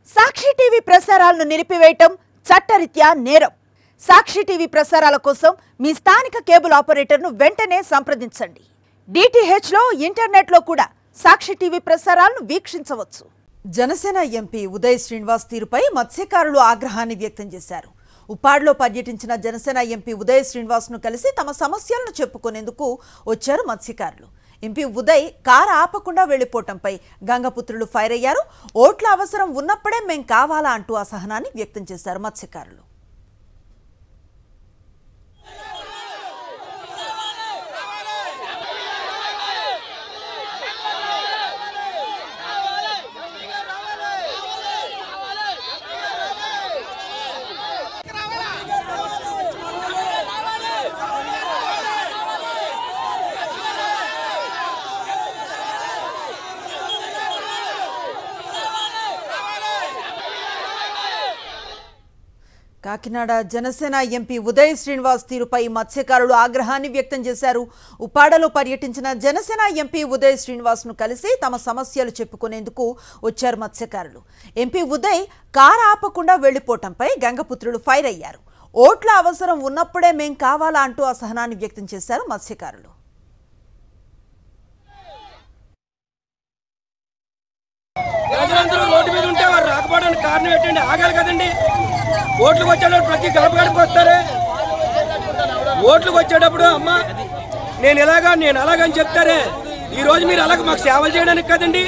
సాక్షి TV ప్రసారాలను నిలిపివేయటం చట్టరీత్యా నేరం. సాక్షి టీవీ ప్రసారాల కోసం మీ స్థానిక కేబుల్ ఆపరేటర్ను వెంటనే సంప్రదించండి. DTH లో ఇంటర్నెట్ లో కూడా సాక్షి టీవీ ప్రసారాలను వీక్షించవచ్చు. జనసేన ఎంపీ ఉదయ్ శ్రీనివాస్ తీరుపై మత్స్యకారులు ఆగ్రహాన్ని వ్యక్తం చేశారు. ఉప్పాడలో పర్యటించిన జనసేన ఎంపీ ఉదయ్ శ్రీనివాస్ ను కలిసి తమ సమస్యలను చెప్పుకునేందుకు వచ్చారు మత్స్యకారులు. ఎంపీ ఉదయ్ కారు ఆపకుండా వెళ్లిపోవటంపై గంగపుత్రులు ఫైర్ అయ్యారు. ఓట్ల అవసరం ఉన్నప్పుడే మేం కావాలా అంటూ అసహనాన్ని వ్యక్తం చేశారు మత్స్యకారులు. కాకినాడ జనసేన ఎంపీ ఉదయ్ శ్రీనివాస్ తీరుపై మత్స్యకారులు ఆగ్రహాన్ని వ్యక్తం చేశారు. ఉప్పాడలో పర్యటించిన జనసేన ఎంపీ ఉదయ్ శ్రీనివాస్ ను కలిసి తమ సమస్యలు చెప్పుకునేందుకు వచ్చారు మత్స్యకారులు. ఎంపీ ఉదయ్ కారు ఆపకుండా వెళ్లిపోవటంపై గంగపుత్రులు ఫైర్ అయ్యారు. ఓట్ల అవసరం ఉన్నప్పుడే మేం కావాలా అంటూ అసహనాన్ని వ్యక్తం చేశారు మత్స్యకారులు. ప్రజలందరూ రోడ్డు మీద ఉంటే వారు రాకపోవడానికి కారణం ఏంటండి? ఆగాలి కదండి. ఓట్లకు వచ్చేటప్పుడు ప్రతి గడప గడపకు వస్తారే. ఓట్లకు వచ్చేటప్పుడు అమ్మ నేను అలాగని చెప్తారే. ఈ రోజు మీరు అలాగ మాకు సేవలు చేయడానికి కదండి.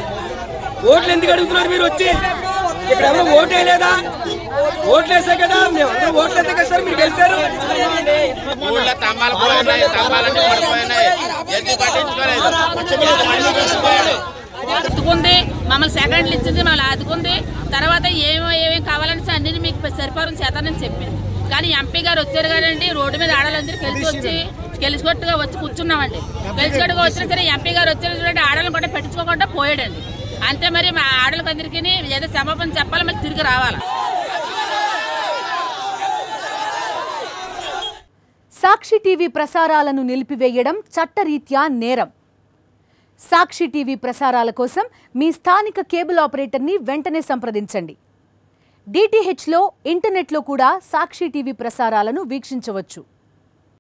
ఓట్లు ఎందుకు అడుగుతున్నారు? మీరు వచ్చి ఇక్కడ ఎవరో ఓటు వేయలేదా? ఓట్లు వేసే కదా, మేము అందరూ ఓట్లు వేస్తే కదా సార్ మీరు గెలిచారు. ఆదుకుంది, మమ్మల్ని సెకండ్లు ఇచ్చింది, మమ్మల్ని ఆదుకుంది. తర్వాత ఏమేమి కావాలని అన్ని మీకు సరిపోరం చేతానని చెప్పింది. కానీ ఎంపీ గారు వచ్చారు కదండి, రోడ్డు మీద ఆడాలందరూ గెలిచికొట్టుగా వచ్చి కూర్చున్నామండి. గెలిచికొట్టుగా వచ్చినా సరే ఎంపీ గారు వచ్చారు చూడండి, ఆడాలను కూడా పెట్టించుకోకుండా పోయాడండి. అంతే. మరి మా ఆడలకు అందరికీ ఏదో క్షమాపణ చెప్పాలి, మరి తిరిగి రావాలి. సాక్షి టీవీ ప్రసారాలను నిలిపివేయడం చట్టరీత్యా నేరం. సాక్షి టీవీ ప్రసారాల కోసం మీ స్థానిక కేబుల్ ఆపరేటర్ని వెంటనే సంప్రదించండి. DTH లో ఇంటర్నెట్లో కూడా సాక్షి టీవీ ప్రసారాలను వీక్షించవచ్చు.